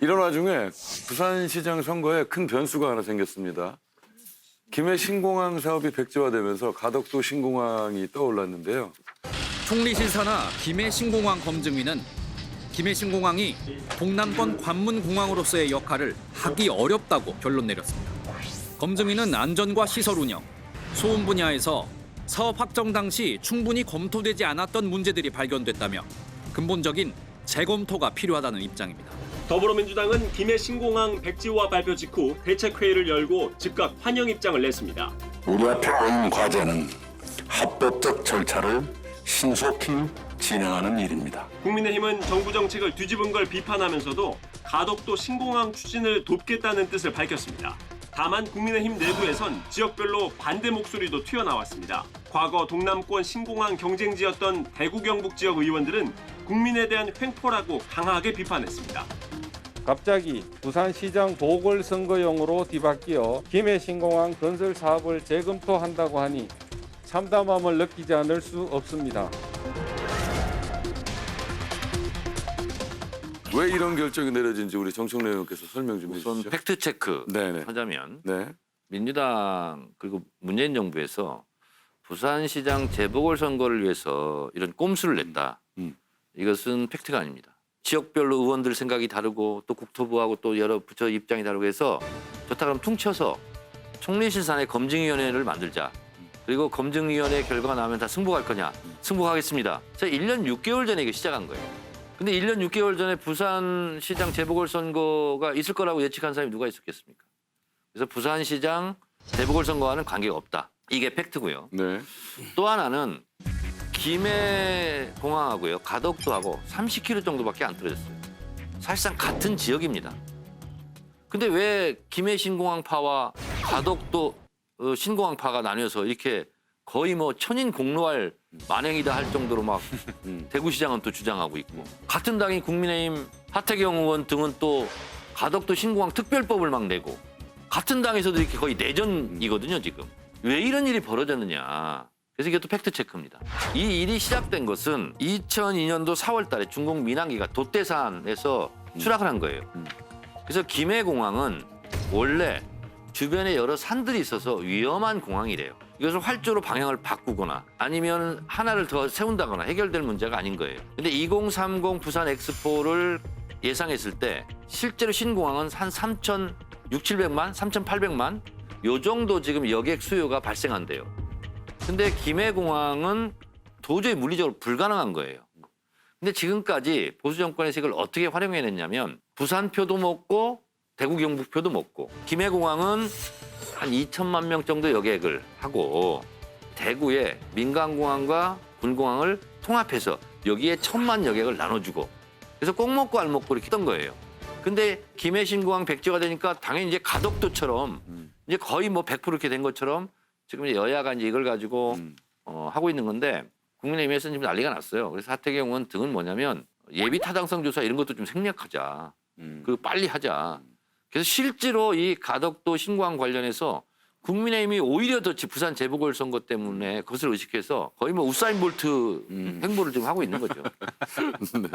이런 와중에 부산시장 선거에 큰 변수가 하나 생겼습니다. 김해 신공항 사업이 백지화되면서 가덕도 신공항이 떠올랐는데요. 총리실 산하 김해 신공항 검증위는 김해 신공항이 동남권 관문공항으로서의 역할을 하기 어렵다고 결론 내렸습니다. 검증위는 안전과 시설 운영, 소음 분야에서 사업 확정 당시 충분히 검토되지 않았던 문제들이 발견됐다며 근본적인 재검토가 필요하다는 입장입니다. 더불어민주당은 김해 신공항 백지화 발표 직후 대책회의를 열고 즉각 환영 입장을 냈습니다. 우리 앞에 온 과제는 합법적 절차를 신속히 진행하는 일입니다. 국민의힘은 정부 정책을 뒤집은 걸 비판하면서도 가덕도 신공항 추진을 돕겠다는 뜻을 밝혔습니다. 다만 국민의힘 내부에선 지역별로 반대 목소리도 튀어나왔습니다. 과거 동남권 신공항 경쟁지였던 대구 경북 지역 의원들은 국민에 대한 횡포라고 강하게 비판했습니다. 갑자기 부산시장 보궐선거용으로 뒤바뀌어 김해 신공항 건설 사업을 재검토한다고 하니 참담함을 느끼지 않을 수 없습니다. 왜 이런 결정이 내려진지 우리 정청래 의원께서 설명 좀 우선 해주시죠. 팩트 체크 네네. 하자면 네. 민주당 그리고 문재인 정부에서 부산시장 재보궐선거를 위해서 이런 꼼수를 냈다. 이것은 팩트가 아닙니다. 지역별로 의원들 생각이 다르고 또 국토부하고 또 여러 부처 입장이 다르고 해서 좋다 그러면 퉁쳐서 총리실 산하의 검증위원회를 만들자. 그리고 검증위원회 결과가 나오면 다 승복할 거냐. 승복하겠습니다. 제가 1년 6개월 전에 이게 시작한 거예요. 근데 1년 6개월 전에 부산시장 재보궐선거가 있을 거라고 예측한 사람이 누가 있었겠습니까? 그래서 부산시장 재보궐선거와는 관계가 없다. 이게 팩트고요. 네. 또 하나는 김해공항하고요. 가덕도하고 30km 정도밖에 안 떨어졌어요. 사실상 같은 지역입니다. 근데 왜 김해 신공항파와 가덕도 신공항파가 나뉘어서 이렇게 거의 뭐 천인 공로할 만행이다 할 정도로 막 대구시장은 또 주장하고 있고 같은 당인 국민의힘 하태경 의원 등은 또 가덕도 신공항 특별법을 막 내고 같은 당에서도 이렇게 거의 내전이거든요 지금. 왜 이런 일이 벌어졌느냐. 그래서 이게 또 팩트 체크입니다. 이 일이 시작된 것은 2002년도 4월 달에 중국 민항기가 돛대산에서 추락을 한 거예요. 그래서 김해공항은 원래 주변에 여러 산들이 있어서 위험한 공항이래요. 이것을 활주로 방향을 바꾸거나 아니면 하나를 더 세운다거나 해결될 문제가 아닌 거예요. 근데 2030 부산 엑스포를 예상했을 때 실제로 신공항은 한 3,600~700만, 3,800만 요 정도 지금 여객 수요가 발생한대요. 근데 김해공항은 도저히 물리적으로 불가능한 거예요. 근데 지금까지 보수 정권에서 이걸 어떻게 활용해냈냐면 부산표도 먹고 대구 경북표도 먹고 김해공항은 한 2천만 명 정도 여객을 하고 대구에 민간공항과 군공항을 통합해서 여기에 1,000만 여객을 나눠주고 그래서 꼭 먹고 알 먹고 이렇게 했던 거예요. 근데 김해 신공항 백지가 되니까 당연히 이제 가덕도처럼 이제 거의 뭐 100% 이렇게 된 것처럼 지금 이제 여야가 이제 이걸 가지고 하고 있는 건데 국민의힘에서는 지금 난리가 났어요. 그래서 하태경 의원 등은 뭐냐면 예비 타당성 조사 이런 것도 좀 생략하자. 그리고 빨리 하자. 그래서 실제로 이 가덕도 신공항 관련해서 국민의힘이 오히려 더 부산 재보궐선거 때문에 그것을 의식해서 거의 뭐 우사인 볼트 행보를 지금 하고 있는 거죠. 네.